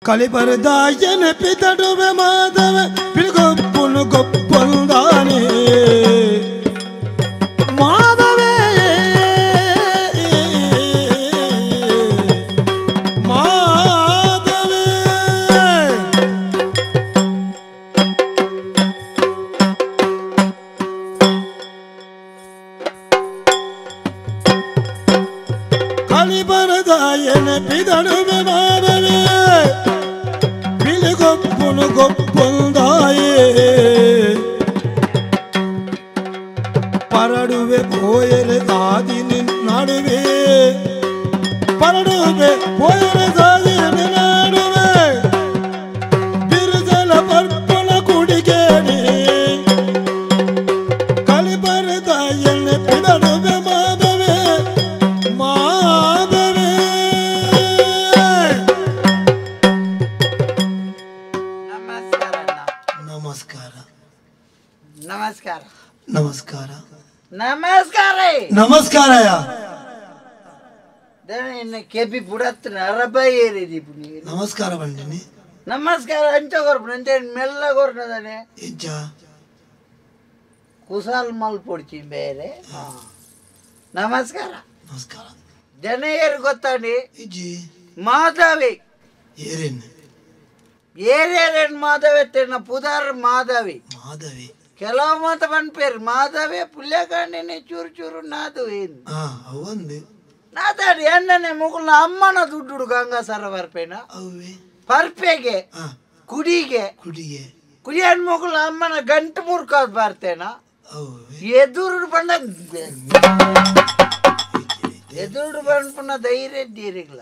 ಕಲಿಬರದಾಯನ ಪಿತಡುವೆ ಮಾಧವ ಪಿಲ್ಗೊಪ್ಪುನು ಗೊಪ್ಪೊಂದಾನೆ ಮಾಧವೇ ಮಾಧವೇ ಕಲಿಬರದಾಯನ ಪಿತಡುವೆ ಮಾಧವೇ ಗೊಪ್ಪೊಂದಾಯೇ ಪರಡುವೆ ಪೋಯರೆ ಸಾದಿನಿ ನಡುವೆ ಪರಡುವೆ ಪೋಯರೆ ಸಾದಿನಿ ನಡುವೆ ಬಿರುಜಲ ಪರ್ಪಣ ಕುಡಿಗೇಡಿ ಕಲಿಬರದ ಎಣ್ಣೆ ಪಿಡಡುವೆ ಮಾಧವೇ ಮಾಧವೇ ನಮಸ್ಕಾರ ನಮಸ್ಕಾರ ನಮಸ್ಕಾರ ನಮಸ್ಕಾರ ಇನ್ನು ಕೆಪಿ ಪುಡತ್ನ ಅರಬ ಏರಿದಿ ನಮಸ್ಕಾರ ಬಂದಿನಿ ನಮಸ್ಕಾರ ಅಂಚ ಕೊರ್ಪು ಅಂಚ ಮೆಲ್ಲ ಕೊರ್ನದಾನೆ ಇಂಚ ಕುಸಾಲ್ ಮಲ್ ಪೊಡ್ಚಿ ಬೇರೆ ನಮಸ್ಕಾರ ನಮಸ್ಕಾರ ಜನ ಏರು ಗೊತ್ತಾಡಿ ಇಜ್ಜಿ ಮಾಧವಿ ಏರೇನ್ ಏರೇರೇನ್ ಮಾಧವಿ ತೆನ್ನ ಪುದಾರ್ ಮಾಧವಿ ಮಾಧವಿ ಕೆಲವು ಮಾತ ಬಂದ್ಪೇರು ಮಾಧವೇ ಪುಲ್ಯಕಾಂಡಿನಿ ಚೂರು ಚೂರು ನಾದು ಏನು ಅವಂದು ನಾದಾಡಿ ಎಣ್ಣನೆ ಮುಗುಲ್ನ ಅಮ್ಮನ ದುಡ್ಡು ಗಂಗಾಸರ ಬರ್ಪೇನ ಅವೇ ಪರ್ಪೆಗೆ ಕುಡಿಗೆ ಕುಡಿಗೆ ಕುಡಿಯನ್ ಮುಗುಲ್ನ ಅಮ್ಮನ ಗಂಟು ಮುರ್ಕೋದ್ ಬರ್ತೇನ ಎದುರು ಬಂದ ಎದುರು ಬಂದ್ ಪುನಃ ಧೈರ್ಯ ದೀರಿಗ್ಲ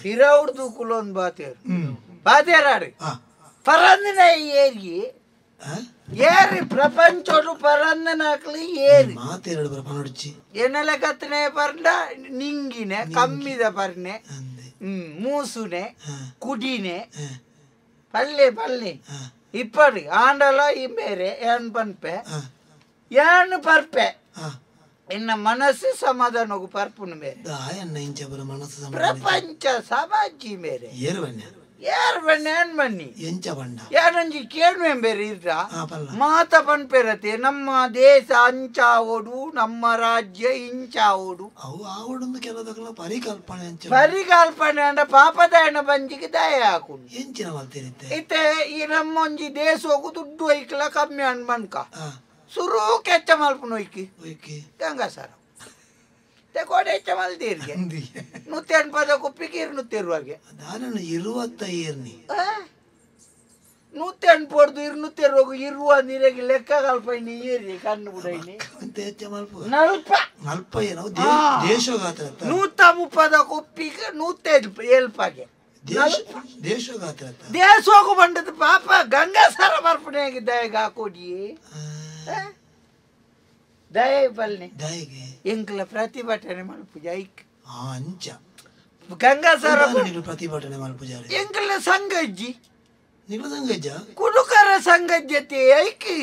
ಫಿರೌಡ್ದು ಕುಲೊಂದ್ ಬಾತೇರು ಬಾತೇರಾಡಿ ಪರಂದಿನ ಏರಿ ಏರಿ ಪ್ರಪಂಚೋಡು ಪರಂದನ ಹಾಕ್ಲಿ ಏರಿ ಮಾತೆರಡು ಪ್ರಪಂಚ ಏನೆಲ್ಲ ಕತ್ತನೆ ಪರ್ನ ನಿಂಗಿನೆ ಕಮ್ಮಿದ ಪರ್ನೆ ಮೂಸುನೆ ಕುಡಿನೆ ಪಲ್ಲೆ ಪಲ್ಲೆ ಇಪ್ಪಡಿ ಆಂಡಲ ಈ ಬೇರೆ ಏನ್ ಪನ್ಪೆ ಏನ್ ಪರ್ಪೆ ಇನ್ನ ಮನಸ್ಸು ಸಮಾಧಾನ ಪರ್ಪುನ ಬೇರೆ ಪ್ರಪಂಚ ಸಮಾಜಿ ಬೇರೆ ಯಾರು ಬಣ್ಣ ಏನ್ ಬನ್ನಿ ಯಾರಂಜಿ ಕೇಳ್ಮೆ ಬೇರೆ ಇರ್ರ ಮಾತ ಪನ್ಪೆರತೆ ನಮ್ಮ ದೇಶ ಅಂಚಾವೋಡು ನಮ್ಮ ರಾಜ್ಯ ಇಂಚಾವೋಡು ಪರಿಕಲ್ಪನೆ ಅಂಡ ಪಾಪದಾಯನ ಬಂಜಿಗೆ ದಯ ಹಾಕೊಂಡು ಇತ್ತೆ ಈ ನಮ್ಮೊಂಜಿ ದೇಶ ಹೋಗು ದುಡ್ಡು ಒಯ್ಕಲ ಕಮ್ಮಿ ಅನ್ಬನ್ಕ ಸುರು ಕೆಚ್ಚ ಮಲ್ಪನ ಒಯ್ಕಿ ಗಂಗಾಸರ ಕೋಡೆ ಹೆಚ್ಚ ಮಲ್ದಿರ್ಗೆ ನೂತ್ತೆನ್ ಪದ ಕುಪ್ಪಿಗೀರ್ ನೂತ್ತಿರುವಾಗೆ ಇರುವತ್ತೈರ್ನಿ ನೂತ್ತೆನ್ ಪೊಡ್ದು ಇರುವೋಗು ಇರುವ ನೀರಿಗೆ ಲೆಕ್ಕ ಕಲ್ಪೈನಿ ಏರಿ ಕಣ್ಣು ಬಿಡೈನಿ ನಲ್ಪ ನೂತ ಮುಪ್ಪದ ಕುಪ್ಪಿಗೆ ನೂತ್ತೆ ಎಲ್ಪಾಗೆ ದೇಶ ಹೋಗು ಬಂಡದ ಪಾಪ ಗಂಗಾಸರ ಬರ್ಪಣೆ ಆಗಿದ್ದ ಹಾಕೋಡಿ ದಯ ಬಲ್ನೆ ಎಂಕ್ಲ ಪ್ರತಿಭಟನೆ ಮಲ್ಪುಜ ಐಕ್ ಅಂಚ ಗಂಗಾಸರ ಪ್ರತಿಭಟನೆ ಮಲ್ಪುಜ ಎಂಕ್ಲ ಸಂಗಜ್ಜಿ ನಿಗ್ಲ ಸಂಗಜ್ಜ ಕುಡುಕರ ಸಂಗಜ್ಜತೆ ಐಕಿ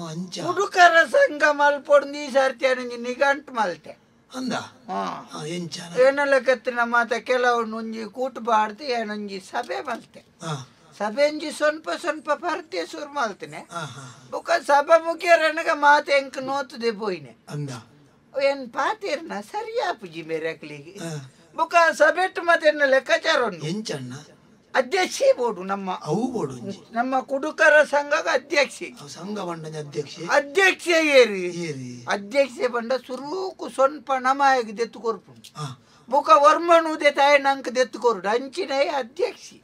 ಅಂಚ ಕುಡುಕರ ಸಂಘ ಮಲ್ಪೊಂದು ಈ ಸರ್ತಿ ನನಗೆ ನಿಗಂಟು ಮಲ್ತೆ ಅಂದ ಎಂಚ ಏನೆಲ್ಲ ಕತ್ತಿನ ಮಾತ ಕೆಲವು ಒಂಜಿ ಕೂಟು ಬಾಡ್ದು ಏನೊಂಜಿ ಸಭೆ ಮಲ್ತೆ ಸಭೆಂಜಿ ಸ್ವಲ್ಪ ಸ್ವಲ್ಪ ಪರ್ತೆ ಸುರು ಮಲ್ತೇನೆ ಬೊಕ್ಕ ಸಭೆ ಮುಖ್ಯರನಗ ಮಾತು ಎಂಕ್ ನೋತದೆ ಪೋಯ್ನೆ ಏನ್ ಪಾತೇರ್ನ ಸರಿಯಾಪುಜಿ ಮೇರೆಕ್ಲಿಗೆ ಬೊಕ್ಕ ಸಭೆಟ್ಟು ಮತ್ತೆ ಲೆಕ್ಕಾಚಾರ ಎಂಚಣ್ಣ ಅಧ್ಯಕ್ಷೆ ಬೋಡು ನಮ್ಮ ಅವು ಬೋಡು ನಮ್ಮ ಕುಡುಕರ ಸಂಘಗ ಅಧ್ಯಕ್ಷೆ ಸಂಘ ಬಂಡ ಅಧ್ಯಕ್ಷೆ ಏರಿ ಅಧ್ಯಕ್ಷೆ ಬಂಡ ಸುರೂಕು ಸ್ವಲ್ಪ ನಮಾಯಿಗೆ ದೆತ್ತು ಕೊರ್ಪು ಬೊಕ್ಕ ವರ್ಮನುದೆ ತಾಯ ನಂಕ ದೆತ್ತು ಕೊರುಡು ಅಂಚಿನ ಅಧ್ಯಕ್ಷಿ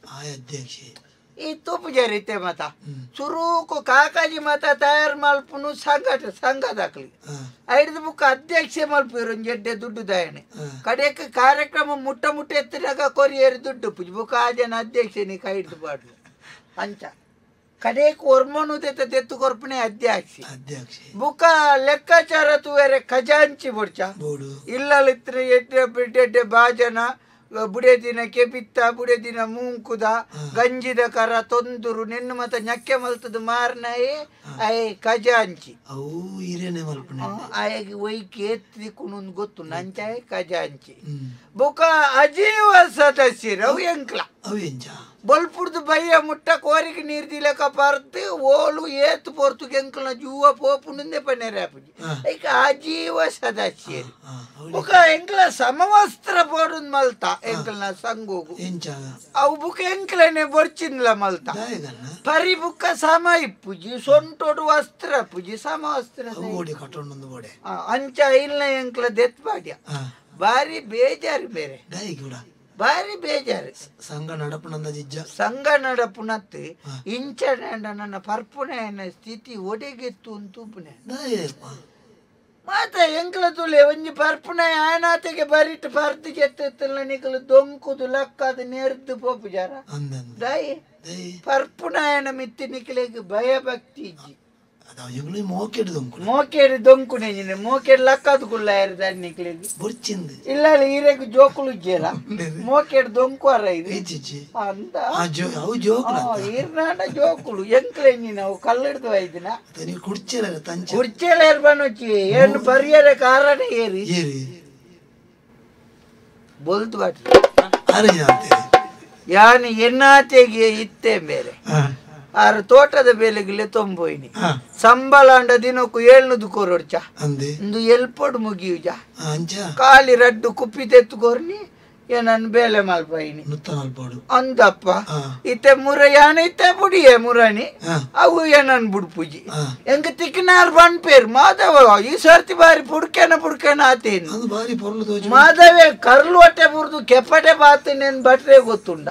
ಈ ತುಪ್ಪು ಜರಿತೆ ಮತ ಸುರೂಕು ಕಾಕಾಜಿ ಮತ ತಯಾರು ಮಲ್ಪುನು ಸಂಘದಾಕ್ಲಿ ಐದು ಬುಕ್ಕ ಅಧ್ಯಕ್ಷೆ ಮಲ್ಪಿರು ಜಡ್ಡೆ ದುಡ್ಡು ದಯನೆ ಕಡೆಕ ಕಾರ್ಯಕ್ರಮ ಮುಟ್ಟ ಎತ್ತಿನಾಗ ಕೊರಿಯರ್ ದುಡ್ಡು ಪುಜ್ ಬುಕ್ಕ ಆ ಜನ ಅಧ್ಯಕ್ಷನಿ ಕೈ ಹಿಡ್ದು ಬಾಡ್ಲು ಅಂಚ ಕಡೆಕ್ ವರ್ಮನು ದೆತ್ತು ಕೊರ್ಪಣೆ ಅಧ್ಯಕ್ಷಿ ಬುಕ್ಕ ಲೆಕ್ಕಾಚಾರ ತುವೇರೆ ಖಜಾಂಚಿ ಬುಡ್ಚ ಇಲ್ಲಲಿತ್ರ ಎಡ್ಡೆ ಬಾಜನ ಬುಡೆ ದಿನ ಕೆಪಿತ್ತ ಬುಡೆ ದಿನ ಮೂಂಕುದ ಗಂಜಿದ ಕರ ತೊಂದುರು ನೆನ್ನು ಮತ ñಕ್ಕೆ ಮಲ್ತದ ಮಾರ್ನಾಯೆ ಅಯ ಖಜಾಂಚಿ ಅಯಗೆ ಒಯ್ಕೆ ಎತ್ತಿ ಕುಣುಂದು ಗೊತ್ತು ನಂಚಾಯ ಖಜಾಂಚಿ ಬೊಕ ಅಜೀವ ಸದಸ್ಯರು ಅವು ಎಂಕ್ಲ ಬೊಲ್ಪುರ್ದು ಬಯ್ಯ ಮುಟ್ಟ ಕೋರಿಗೆ ನೀರು ದಿಲಕ ಪಾರ್ದು ಓಲು ಏತು ಪೋರ್ತು ಎಂಕಲ್ನ ಜೂವ ಪೋಪುಂಡೆ ಪನ್ನೇರಾಪುಜಿ ಈಗ ಆಜೀವ ಸದಸ್ಯರು ಬುಕ ಎಂಕಲ ಸಮವಸ್ತ್ರ ಬೋಡುನ್ ಮಲ್ತ ಎಂಕಲ್ನ ಸಂಗೋಗು ಅವು ಬುಕ ಎಂಕಲನೆ ಬೊರ್ಚಿನ್ಲ ಮಲ್ತ ಪರಿ ಬುಕ್ಕ ಸಮ ಇಪ್ಪುಜಿ ಸೊಂಟೋಡು ವಸ್ತ್ರ ಪುಜಿ ಸಮವಸ್ತ್ರ ಅಂಚ ಇಲ್ಲ ಎಂಕಲ ದೆತ್ ಬಾಡ್ಯ ಬಾರಿ ಬೇಜಾರು ಬೇರೆ ಬಾರಿ ಬೇಜಾರು ಸಂಘ ನಡಪುಣಂದ ಜಿಜ್ಜ ಸಂಘ ನಡಪುಣತ್ ಇಂಚ ನನ್ನ ಪರ್ಪುಣ ಸ್ಥಿತಿ ಒಡೆಗೆತ್ತು ಅಂತೂಪುನೆ ಮಾತ ಎಂಕಲ ತುಲೆ ಒಂಜಿ ಪರ್ಪುಣ ಆನಾತೆಗೆ ಬರಿಟ್ ಪರ್ದು ಕೆತ್ತಲ್ಲ ನಿಕಲು ದೊಂಕುದು ಲಕ್ಕದು ನೇರ್ದು ಪೋಪು ಜಾರ ದೈ ಪರ್ಪುಣ ಮಿತ್ತಿ ನಿಕಲೆಗೆ ಭಯ ಭಕ್ತಿ ಇಜ್ಜಿ ಮೋಕೇಡು ದೊಂಕುನೆ ಮೋಕೇಡು ಲಕ್ಕದು ಕುಲ್ಲ ಯಾರು ನಿಕ್ಲಿಗೆ ಇಲ್ಲ ಈರೆಗ್ ಜೋಕುಲು ಇಜ್ಜೇಲ ಮೋಕೇಡು ದೊಂಕುವಾರ ಇದು ಅಂತ ಈರ್ನಾಡ ಜೋಕುಲು ಎಂಕ್ಲೆಂಜಿ ನಾವು ಕಲ್ಲಿಡ್ದು ಐದಿನ ಕುರ್ಚೇಲ ಬನೋಚಿ ಏನು ಪರಿಹಾರ ಕಾರಣ ಏರಿ ಬೋಲ್ತು ಬಾಟ್ರಿ ಯಾನು ಎನ್ನಾತೆಗೆ ಇತ್ತೇ ಬೇರೆ ಆರು ತೋಟದ ಬೇಲೆಗಿಲೆ ತೊಂಬೋಯ್ನಿ ಸಂಬಳ ಅಂಡ ದಿನಕ್ಕೂ 700 ಕೋರೊಡ್ಚ ಒಂದು ಎಲ್ಪೊಡು ಮುಗಿಯುಜ ಕಾಲಿ ರಡ್ಡು ಕುಪ್ಪಿ ತೆತ್ತುಕೋರ್ನಿ ಏನನ್ ಬೇಲೆ ಮಲ್ಪೈನಿ ಅಂದಪ್ಪ ಇತ್ತೆ ಮುರ ಯಾನ ಇತ್ತೆ ಬುಡಿಯೇ ಮುರಾಣಿ ಅವು ಏನನ್ ಬುಡ್ಪುಜಿ ಎಂಗ ತಿಕ್ಕಿನಾರ್ ಬಣ್ಪೇರು ಮಾಧವ ಈ ಸರ್ತಿ ಬಾರಿ ಪುಡ್ಕೇನ ಆತೇನು ಮಾಧವೇ ಕರ್ಲು ಹೊಟ್ಟೆ ಬುರ್ದು ಕೆಪ್ಪಟೆ ಬಾತೇನೇನ್ ಬಟ್ರೆ ಗೊತ್ತುಂಡ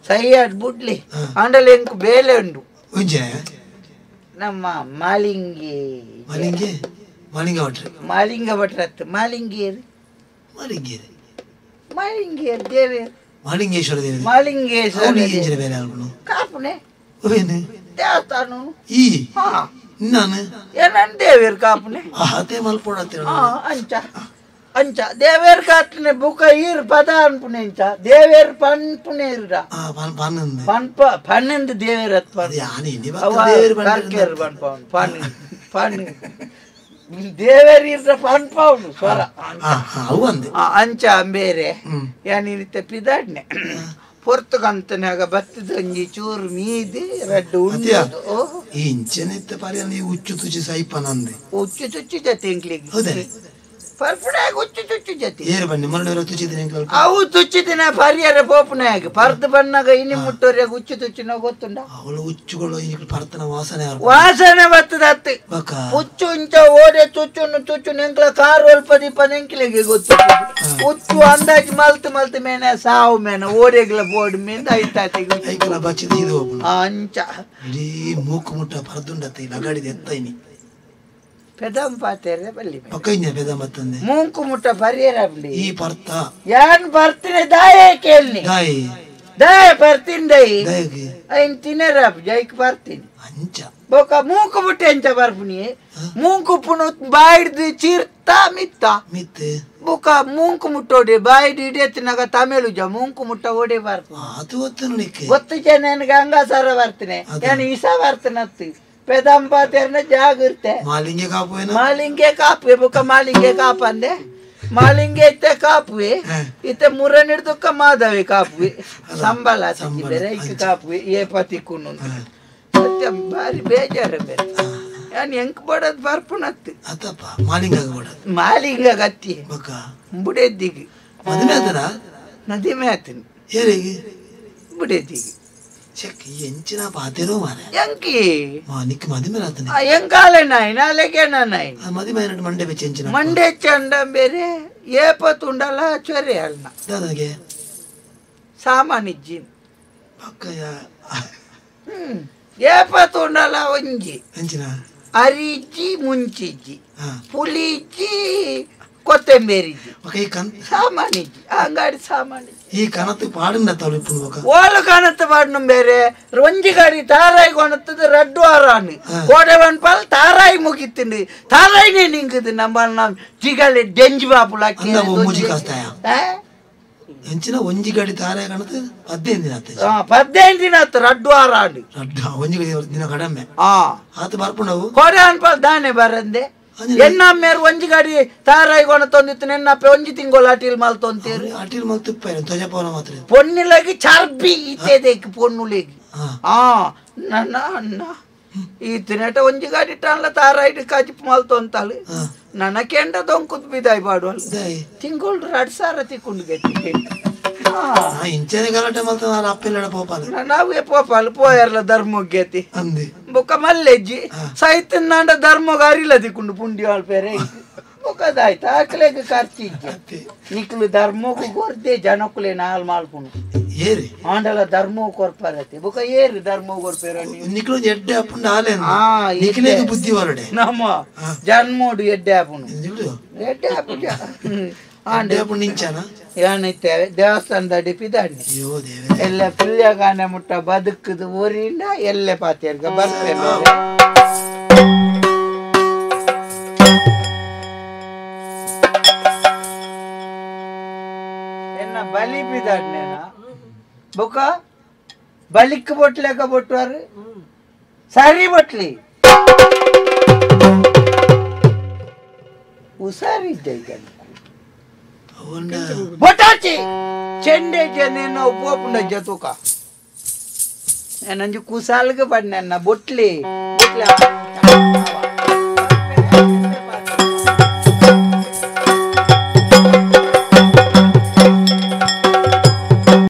ಸೈಯಾಡ್ ಬುಡ್ಲಿ ಅಂಡಲ್ಲಿ ಎಂಕ್ ಬೇಲೆ ಉಂಡು ನಮ್ಮ ಮಾಲಿಂಗ ಭಟ್ರತ್ ಮಾಲಿಂಗೇರಿ ದೇವೇರ್ ಮಾಲಿಂಗೇಶ್ವರ ಕಾಪುನೆ ದೇವಸ್ಥಾನ ಏನನ್ ದೇವೇರ್ ಕಾಪುನೆ ಅಂಚ ಅಂಚ ದೇವೇರ್ ಕಾಟ್ನೆ ಬುಕ ಈರ್ ಪದ ಅನ್ಪುನೆ ಅಂಚ ದೇವೇರ್ ಪನ್ಪುನೆ ಇರ್ರ ಪನ್ನೊಂದು ದೇವೇರ್ ದೇವೇರ್ ಇರ್ರ ಪನ್ಪೌನು ಸ್ವರ ಅಂಚ ಬೇರೆ ಯಾನಿರುತ್ತೆ ಪಿದಾಡ್ನೆ ಪೊರ್ತುಕಂತನಾಗ ಬತ್ತದಂಜಿ ಚೂರು ಮೀದಿ ರಡ್ಡು ಉಂಡು ಇಂಚನೆತ್ತ ಪರಿ ಉಚ್ಚು ತುಚ್ಚಿ ಸೈಪನಂದೆ ಉಚ್ಚು ತುಚ್ಚು ಜೊತೆ ಎಂಕ್ಲಿಗೆ ಪರ್ಪುನಾಗ ಉಚ್ಚು ತುಚ್ಚು ಜೊತೆ ಅವು ತುಚ್ಚಿದಿನ ಪರಿಯರ ಪೋಪುನಾಗ ಪರ್ದ ಬಣ್ಣಾಗ ಇನಿ ಮುಟ್ಟೋರ್ಯಾಗ ಉಚ್ಚು ತುಚ್ಚಿನ ಗೊತ್ತುಂಡ ಉಚ್ಚುಗಳು ಪರ್ತನ ವಾಸನೆ ಬರ್ತದತ್ತು ಉಚ್ಚು ಇಂಚ ಓಡೆ ತುಚ್ಚು ನೆಂಕ್ಲ ಕಾರು ಅಲ್ಪದಿ ಪನೆಂಕ್ಲಿಗೆ ಗೊತ್ತು ಉಚ್ಚು ಅಂದಾಜು ಮಲ್ತು ಮೇನೆ ಸಾವು ಮೇನೆ ಓಡೆಗ್ಲ ಬೋರ್ಡ್ ಮೇಂದ ಅಂಚ ಇಡೀ ಮೂಕು ಮುಟ್ಟ ಪರದುಂಡತ್ತೆ ಲಗಾಡಿದ ಎತ್ತೈನಿ ಪೆದಂ ಪಾತೇರೆ ಬಲ್ಲಿ ಪಕ್ಕೈನ ಪೆದಂ ಬತ್ತಂದೆ ಮೂಂಕು ಮುಟ್ಟ ಪರಿಯರ ಬಲ್ಲಿ ಈ ಪರ್ತ ಯಾನ್ ಬರ್ತಿನೆ ದಾಯೆ ಕೇಳ್ನಿ ದಾಯೆ ಬರ್ತೀನಿ ದೈ ಐನ್ ತಿನ್ನರ ಜೈಕ್ ಬರ್ತೀನಿ ಅಂಚ ಬೋಕ ಮೂಂಕು ಮುಟ್ಟೆ ಅಂಚ ಬರ್ಪುನಿ ಮೂಂಕು ಪುನು ಬಾಯಿಡ್ದು ಚೀರ್ತಾ ಮಿತ್ತೆ ಬೋಕ ಮೂಂಕು ಮುಟ್ಟೋಡೆ ಬಾಯಿಡ್ ಹಿಡಿಯತ್ತಿನಾಗ ತಮಿಳುಜ ಮೂಂಕು ಮುಟ್ಟ ಓಡೆ ಬರ್ತು ಅದು ಗೊತ್ತು ನನಗೆ ಹಂಗಾಸಾರ ಬರ್ತೀನಿ ಏನು ಇಸ ಬರ್ತೀನತ್ತು ಪೆದಂಪಾತೇರ್ನ ಜಾಗಿರ್ತೆ ಮಾಲಿಂಗೆ ಕಾಪುವೆ ಬುಕ್ಕ ಮಾಲಿಂಗೆ ಕಾಪಂದೆ ಮಾಲಿಂಗೆ ಇತ್ತೆ ಕಾಪುವೆ ಇತ್ತೆ ಮುರನಿಡ್ದುಕ್ಕ ಮಾಧವಿ ಕಾಪುವೆ ಸಂಬಳ ಬೇರೆ ಕಾಪುವೆ ಏ ಪತಿ ಕುನ್ನು ಸತ್ಯ ಬಾರಿ ಬೇಜಾರ ಬೇರೆ ಯಾನ್ ಎಂಕ್ ಬಡದ್ ಬರ್ಪುಣತ್ತು ಮಾಲಿಂಗ ಗತ್ತಿ ಬುಡೆದ್ದಿಗೆ ನದಿ ಮೇತನ್ ಬುಡೆದ್ದಿಗೆ ಎಂಚಿನ ಪಾತೆರೋ ಮಾರೆ ಎಂಕಿ ನಿಕ್ ಮದಿಮೆ ರಾತನೆ ಎಂಕಾಲೆ ನಾಯಿ ನಾಲೆಗೆ ನಾಯಿ ಮದಿಮೆ ಮಂಡೆ ಬೆಚ್ಚ ಎಂಚಿನ ಮಂಡೆ ಚಂಡ ಬೇರೆ ಏಪತ್ತುಂಡಲ್ಲ ಚೊರೆ ಅಲ್ನ ದಾದಗೆ ಸಾಮಾನಿಜ್ಜಿ ಪಕ್ಕಯ ಏಪತ್ತುಂಡಲ್ಲ ಒಂಜಿ ಎಂಚಿನ ಅರಿಜ್ಜಿ ಮುಂಚಿಜ್ಜಿ ಪುಲಿಜ್ಜಿ ಕೊತ್ತಂಬೇರಿ ಸಾಮಾನಿಜ್ಜಿ ಅಂಗಾಡಿ ಸಾಮಾನಿಜ್ಜಿ ಈ ಕನತ್ತು ಪಾಡಿನ ಓಲು ಕನತ್ತು ಪಾಡಿನ ಬೇರೆ ಒಂಜಿ ಗಾಡಿ ತಾರಾಯಿ ಕೊಣತ್ತದು ರಡ್ಡು ಆರಾನು ಕೋಡೆ ಬನ್ಪಾಲ್ ತಾರಾಯಿ ಮುಗಿತೀನಿ ತಾರಾಯಿನೇ ನಿಂಗದು ನಮ್ಮ ಜಿಗಳೆ ಡೆಂಜಿ ಬಾಪುಲ ಎಂಚಿನ ಒಂಜಿ ಗಾಡಿ ತಾರಾಯಿ ಕಾಣತ್ತು 15 ದಿನ ಆತು ರಡ್ಡು ಆರಾನು ಒಂಜಿ ದಿನ ಕಡಿಮೆ ಆತ ಬರ್ಪುಣವು ಕೋಡೆ ಬನ್ಪಾಲ್ ದಾನೆ ಬರಂದೆ ಎನ್ನ ಮೇರ್ ಒಂಜಿ ಗಾಡಿ ತಾರಾಯಿಗೋಣ ತಂದಿತ್ತು ನೆನ್ನಪ್ಪೆ ಒಂಜಿ ತಿಂಗೋಲ ಅಟಿಲ್ ಮಾಲ್ ತೊಂತೀರಿ ಅಟಿಲ್ ಮಾಲ್ ತುಪ್ಪ ಧ್ವಜಪವನ ಮಾತ್ರ ಪೊನ್ನಿಲಾಗಿ ಚಾರ್ಬಿ ಇತ್ತೇದೇಕ್ ಪೊನ್ನುಲೇಗಿ ನನ್ನ ಅಣ್ಣ ಈತನೆಟ ಒಂಜಿ ಗಾಡಿ ಟಾನ್ಲ ತಾರಾಯಿಡ್ ಕಾಜಿಪ್ ಮಾಲ್ ತೊಂತಾಳು ನನ್ನ ಕೆಂಡ ದೊಂಕುದ್ ಬಿದಾಯ್ ಬಾಡುವಲ್ ತಿಂಗೋಲ್ 2,000 ತಿಕ್ಕೊಂಡು ಗೆಟ್ಟಿ ಇಂಚನೆ ಗಲಾಟೆ ಮಾಡ್ತಾನ ಅಪ್ಪೆಲ್ಲ ಪೋಪಾಲ ನಾವೇ ಪೋಪಾಲು ಪೋಯರ್ಲ ಧರ್ಮೋಗ್ಯತಿ ಅಂದಿ ಬೊಕ್ಕ ಮಲ್ಲೆಜ್ಜಿ ಸೈತ ನಾಂಡ ಧರ್ಮೋಗ ಅರಿಲ ತಿಕ್ಕೊಂಡು ಪುಂಡಿ ಆಳ್ಪೇರೆ ಬೊಕ್ಕದಾಯ್ತು ಆಕಲೆಗೆ ಖರ್ಚಿಜ್ಜಿ ನಿಕ್ಲು ಧರ್ಮೋಗು ಗೊರ್ದೆ ಜನಕ್ಕುಲೆ ನಾಲ್ ಮಾಲ್ಪುಂಡು ಏರಿ ಆಂಡಲ ಧರ್ಮೋ ಕೊರ್ಪರತಿ ಬೊಕ್ಕ ಏರಿ ಧರ್ಮೋ ಕೊರ್ಪೇರ ನಿಕ್ಲು ಎಡ್ಡೆ ಅಪ್ಪುಂಡು ಆಲೆ ನಿಕ್ಲೆಗೆ ಬುದ್ಧಿ ಹೊರಡೆ ನಮ್ಮ ಜನ್ಮೋಡು ಎಡ್ಡೆ ಆಪುಂಡು ಎಡ್ಡೆ ಆಪು ಆಂಡೆ ಅಪ್ಪು ನಿಂಚಾನ ಏನಿತ್ತೇವೆ ದೇವಸ್ಥಾನದ ಡಿಪಿದಾಡಿ ಎಲ್ಲ ಪಿಲ್ಯಗಾನೆ ಮುಟ್ಟ ಬದುಕದು ಊರಿಂದ ಎಲ್ಲೆ ಪಾತಿಯರ್ಗ ಬರ್ತೇನೆ ಎನ್ನ ಬಲಿ ಬಿದಾಡ್ನೇನ ಬೊಕ್ಕ ಬಲಿಕ್ ಬೊಟ್ಲೆಗ ಬೊಟ್ಟವಾರು ಸರಿ ಬೊಟ್ಲಿ ಹುಷಾರಿದ್ದೆ ಈಗ ಬೊಟಾಚಿ ಚೆಂಡೆ ಜನೇನೋ ಪೋಪುಂಡ ಜತುಕ ನಂಜಿ ಕುಸಾಲ್ಗೆ ಬಣ್ಣ ಬೊಟ್ಲಿ ಬೊಟ್ಲೆ